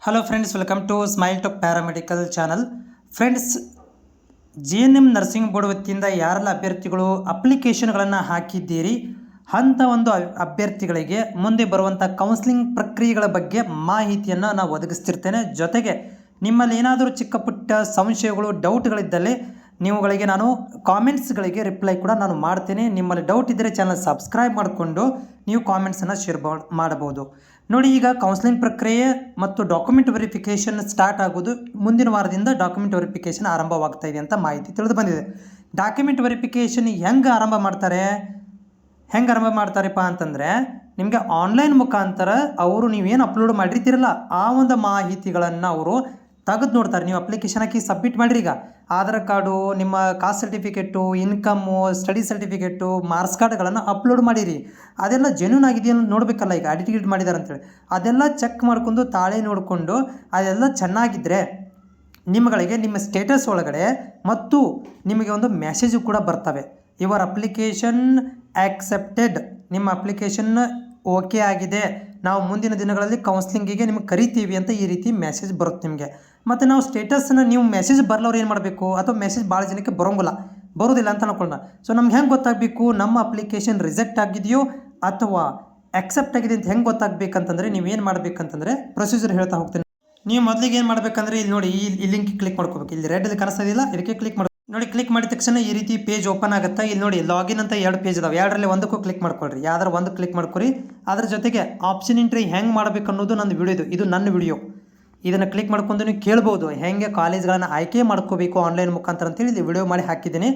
Hello friends, welcome to Smile Talk paramedical channel. Friends, GNM nursing board ವತಿಯಿಂದ ಯಾರೆಲ್ಲ ಅಭ್ಯರ್ಥಿಗಳು ಅಪ್ಲಿಕೇಶನ್ಗಳನ್ನು ಹಾಕಿದ್ದೀರಿ ಅಂಥ ಒಂದು ಅಭ್ಯರ್ಥಿಗಳಿಗೆ ಮುಂದೆ ಬರುವಂಥ ಕೌನ್ಸಿಲಿಂಗ್ ಪ್ರಕ್ರಿಯೆಗಳ ಬಗ್ಗೆ ಮಾಹಿತಿಯನ್ನು ನಾನು ಒದಗಿಸ್ತಿರ್ತೇನೆ. ಜೊತೆಗೆ ನಿಮ್ಮಲ್ಲಿ ಏನಾದರೂ ಚಿಕ್ಕ ಪುಟ್ಟ ಸಂಶಯಗಳು, ಡೌಟ್ಗಳಿದ್ದಲ್ಲಿ ನೀವುಗಳಿಗೆ ನಾನು ಕಾಮೆಂಟ್ಸ್ಗಳಿಗೆ ರಿಪ್ಲೈ ಕೂಡ ನಾನು ಮಾಡ್ತೇನೆ. ನಿಮ್ಮಲ್ಲಿ ಡೌಟ್ ಇದ್ದರೆ ಚಾನಲ್ ಸಬ್ಸ್ಕ್ರೈಬ್ ಮಾಡಿಕೊಂಡು ನೀವು ಕಾಮೆಂಟ್ಸನ್ನು ಶೇರ್ ಮಾಡಬಹುದು. ನೋಡಿ, ಈಗ ಕೌನ್ಸಿಲಿಂಗ್ ಪ್ರಕ್ರಿಯೆ ಮತ್ತು ಡಾಕ್ಯುಮೆಂಟ್ ವೆರಿಫಿಕೇಷನ್ ಸ್ಟಾರ್ಟ್ ಆಗೋದು ಮುಂದಿನ ವಾರದಿಂದ ಡಾಕ್ಯುಮೆಂಟ್ ವೆರಿಫಿಕೇಷನ್ ಆರಂಭವಾಗ್ತಾ ಇದೆ ಅಂತ ಮಾಹಿತಿ ತಿಳಿದು ಬಂದಿದೆ. ಡಾಕ್ಯುಮೆಂಟ್ ವೆರಿಫಿಕೇಷನ್ ಹೆಂಗೆ ಆರಂಭ ಮಾಡ್ತಾರಪ್ಪ ಅಂತಂದರೆ, ನಿಮಗೆ ಆನ್ಲೈನ್ ಮುಖಾಂತರ ಅವರು ನೀವೇನು ಅಪ್ಲೋಡ್ ಮಾಡಿರ್ತೀರಲ್ಲ ಆ ಒಂದು ಮಾಹಿತಿಗಳನ್ನು ಅವರು ತೆಗೆದು ನೋಡ್ತಾರೆ. ನೀವು ಅಪ್ಲಿಕೇಶನ್ ಹಾಕಿ ಸಬ್ಮಿಟ್ ಮಾಡಿರಿ. ಈಗ ಆಧಾರ್ ಕಾರ್ಡು, ನಿಮ್ಮ cost certificate, income, study certificate, marks ಕಾರ್ಡ್ಗಳನ್ನು ಅಪ್ಲೋಡ್ ಮಾಡಿರಿ. ಅದೆಲ್ಲ ಜೆನ್ಯೂನ್ ಆಗಿದೆಯೋ ನೋಡಬೇಕಲ್ಲ. ಈಗ ಅಡಿಟ್ ಮಾಡಿದ್ದಾರೆ ಅಂತೇಳಿ ಅದೆಲ್ಲ ಚೆಕ್ ಮಾಡ್ಕೊಂಡು ತಾಳೆ ನೋಡಿಕೊಂಡು ಅದೆಲ್ಲ ಚೆನ್ನಾಗಿದ್ದರೆ ನಿಮ್ಮಗಳಿಗೆ ನಿಮ್ಮ ಸ್ಟೇಟಸ್ ಒಳಗಡೆ ಮತ್ತು ನಿಮಗೆ ಒಂದು ಮೆಸೇಜು ಕೂಡ ಬರ್ತವೆ. ಯುವರ್ ಅಪ್ಲಿಕೇಶನ್ ಆಕ್ಸೆಪ್ಟೆಡ್, ನಿಮ್ಮ ಅಪ್ಲಿಕೇಶನ್ ಓಕೆ ಆಗಿದೆ, ನಾವು ಮುಂದಿನ ದಿನಗಳಲ್ಲಿ ಕೌನ್ಸ್ಲಿಂಗಿಗೆ ನಿಮಗೆ ಕರಿತೀವಿ ಅಂತ ಈ ರೀತಿ ಮೆಸೇಜ್ ಬರುತ್ತೆ ನಿಮಗೆ. ಮತ್ತು ನಾವು ಸ್ಟೇಟಸ್ನ ನೀವು ಮೆಸೇಜ್ ಬರಲವ್ರು ಏನು ಮಾಡಬೇಕು, ಅಥವಾ ಮೆಸೇಜ್ ಭಾಳ ಜನಕ್ಕೆ ಬರೋದಿಲ್ಲ ಅಂತ ಅನ್ಕೊಳ್ಳೋಣ. ಸೊ ನಮ್ಗೆ ಹೆಂಗೆ ಗೊತ್ತಾಗಬೇಕು ನಮ್ಮ ಅಪ್ಲಿಕೇಶನ್ ರಿಜೆಕ್ಟ್ ಆಗಿದೆಯೋ ಅಥವಾ ಆಕ್ಸೆಪ್ಟ್ ಆಗಿದೆ ಅಂತ ಹೆಂಗೆ ಗೊತ್ತಾಗಬೇಕಂತಂದರೆ, ನೀವೇನು ಮಾಡಬೇಕಂತಂದರೆ ಪ್ರೊಸೀಜರ್ ಹೇಳ್ತಾ ಹೋಗ್ತೀನಿ. ನೀವು ಮೊದಲಿಗೆ ಏನು ಮಾಡಬೇಕಂದ್ರೆ, ಇಲ್ಲಿ ನೋಡಿ, ಈ ಲಿಂಕ್ ಕ್ಲಿಕ್ ಮಾಡ್ಕೋಬೇಕು. ಇಲ್ಲಿ ರೆಡಲ್ಲಿ ಕಾಣಿಸ್ತಾಯಿಲ್ಲ, ಇದಕ್ಕೆ ಕ್ಲಿಕ್ ಮಾಡಿ. ನೋಡಿ, ಕ್ಲಿಕ್ ಮಾಡಿದ ತಕ್ಷಣ ಈ ರೀತಿ ಪೇಜ್ ಓಪನ್ ಆಗುತ್ತೆ. ಇಲ್ಲಿ ನೋಡಿ, ಲಾಗಿನ್ ಅಂತ 2 ಪೇಜ್ ಇದಾವೆ. 2ರಲ್ಲಿ ಒಂದಕ್ಕೂ ಕ್ಲಿಕ್ ಮಾಡ್ಕೊಳ್ರಿ, ಯಾವ್ದಾರು ಒಂದು ಕ್ಲಿಕ್ ಮಾಡ್ಕೊರಿ. ಅದ್ರ ಜೊತೆಗೆ ಆಪ್ಷನ್ ಎಂಟ್ರಿ ಹೆಂಗೆ ಮಾಡಬೇಕು ಅನ್ನೋದು ನಂದು ವಿಡಿಯೋ ಇದು ನನ್ನ ವಿಡಿಯೋ. ಇದನ್ನು ಕ್ಲಿಕ್ ಮಾಡ್ಕೊಂಡು ನೀವು ಕೇಳ್ಬೋದು ಹೆಂಗೆ ಕಾಲೇಜ್ಗಳನ್ನು ಆಯ್ಕೆ ಮಾಡ್ಕೋಬೇಕು ಆನ್ಲೈನ್ ಮುಖಾಂತರ ಅಂತೇಳಿ ಇಲ್ಲಿ ವಿಡಿಯೋ ಮಾಡಿ ಹಾಕಿದ್ದೀನಿ.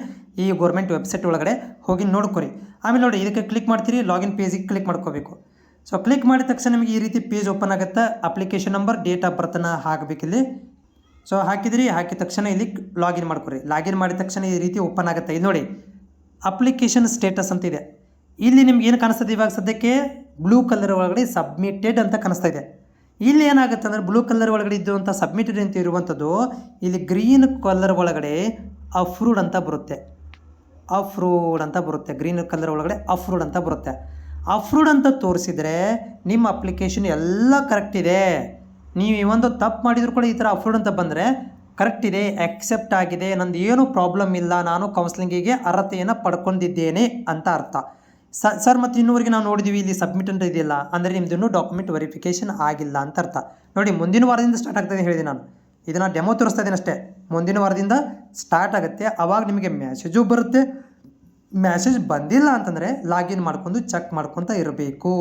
ಈ ಗೌರ್ಮೆಂಟ್ ವೆಬ್ಸೈಟ್ ಒಳಗಡೆ ಹೋಗಿ ನೋಡ್ಕೊರಿ. ಆಮೇಲೆ ನೋಡಿ, ಇದಕ್ಕೆ ಕ್ಲಿಕ್ ಮಾಡ್ತೀರಿ, ಲಾಗಿನ್ ಪೇಜಿಗೆ ಕ್ಲಿಕ್ ಮಾಡ್ಕೋಬೇಕು. ಸೊ ಕ್ಲಿಕ್ ಮಾಡಿದ ತಕ್ಷಣ ನಿಮಗೆ ಈ ರೀತಿ ಪೇಜ್ ಓಪನ್ ಆಗುತ್ತೆ. ಅಪ್ಲಿಕೇಶನ್ ನಂಬರ್, ಡೇಟ್ ಆಫ್ ಬರ್ತನ್ನು ಹಾಕಬೇಕಿಲ್ಲಿ. ಸೊ ಹಾಕಿದಿರಿ, ಹಾಕಿದ ತಕ್ಷಣ ಇಲ್ಲಿ ಲಾಗಿನ್ ಮಾಡ್ಕೊರಿ. ಲಾಗಿನ್ ಮಾಡಿದ ತಕ್ಷಣ ಈ ರೀತಿ ಓಪನ್ ಆಗುತ್ತೆ. ಇದು ನೋಡಿ, ಅಪ್ಲಿಕೇಶನ್ ಸ್ಟೇಟಸ್ ಅಂತ ಇದೆ. ಇಲ್ಲಿ ನಿಮ್ಗೆ ಏನು ಕಾಣಿಸ್ತದೆ, ಇವಾಗ ಸದ್ಯಕ್ಕೆ ಬ್ಲೂ ಕಲರ್ ಒಳಗಡೆ ಸಬ್ಮಿಟೆಡ್ ಅಂತ ಕಾಣಿಸ್ತಾ ಇದೆ. ಇಲ್ಲಿ ಏನಾಗುತ್ತೆ ಅಂದರೆ, ಬ್ಲೂ ಕಲರ್ ಒಳಗಡೆ ಇದ್ದುವಂಥ ಸಬ್ಮಿಟೆಡ್ ಅಂತ ಇರುವಂಥದ್ದು ಇಲ್ಲಿ ಗ್ರೀನ್ ಕಲರ್ ಒಳಗಡೆ ಅಪ್ರೂವ್ಡ್ ಅಂತ ಬರುತ್ತೆ. ಗ್ರೀನ್ ಕಲರ್ ಒಳಗಡೆ ಅಪ್ರೂವ್ಡ್ ಅಂತ ಬರುತ್ತೆ. ಅಪ್ರೂವ್ಡ್ ಅಂತ ತೋರಿಸಿದರೆ ನಿಮ್ಮ ಅಪ್ಲಿಕೇಶನ್ ಎಲ್ಲ ಕರೆಕ್ಟ್ ಇದೆ. ನೀವು ಒಂದು ತಪ್ಪು ಮಾಡಿದ್ರು ಕೂಡ ಈ ಥರ ಅಪ್ರೂವ್ಡ್ ಅಂತ ಬಂದರೆ ಕರೆಕ್ಟ್ ಇದೆ, ಆಕ್ಸೆಪ್ಟ್ ಆಗಿದೆ, ನಂದು ಏನೂ ಪ್ರಾಬ್ಲಮ್ ಇಲ್ಲ, ನಾನು ಕೌನ್ಸ್ಲಿಂಗಿಗೆ ಅರ್ಹತೆಯನ್ನು ಪಡ್ಕೊಂಡಿದ್ದೇನೆ ಅಂತ ಅರ್ಥ. ಸರ್ ಮತ್ತು ಇನ್ನೂವರೆಗೆ ನಾವು ನೋಡಿದ್ದೀವಿ ಇಲ್ಲಿ ಸಬ್ಮಿಟ್ ಅಂತ ಇದೆಯಲ್ಲ, ಅಂದರೆ ನಿಮ್ಮದು ಇನ್ನೂ ಡಾಕ್ಯುಮೆಂಟ್ ವೆರಿಫಿಕೇಷನ್ ಆಗಿಲ್ಲ ಅಂತ ಅರ್ಥ. ನೋಡಿ, ಮುಂದಿನ ವಾರದಿಂದ ಸ್ಟಾರ್ಟ್ ಆಗ್ತದೆ ಹೇಳಿದೆ ನಾನು. ಇದನ್ನು ಡೆಮೋ ತೋರಿಸ್ತಾ ಇದ್ದೀನಿ ಅಷ್ಟೇ. ಮುಂದಿನ ವಾರದಿಂದ ಸ್ಟಾರ್ಟ್ ಆಗುತ್ತೆ. ಆವಾಗ ನಿಮಗೆ ಮೆಸೇಜು ಬರುತ್ತೆ. ಮೆಸೇಜ್ ಬಂದಿಲ್ಲ ಅಂತಂದರೆ ಲಾಗಿನ್ ಮಾಡ್ಕೊಂಡು ಚೆಕ್ ಮಾಡ್ಕೊತ ಇರಬೇಕು.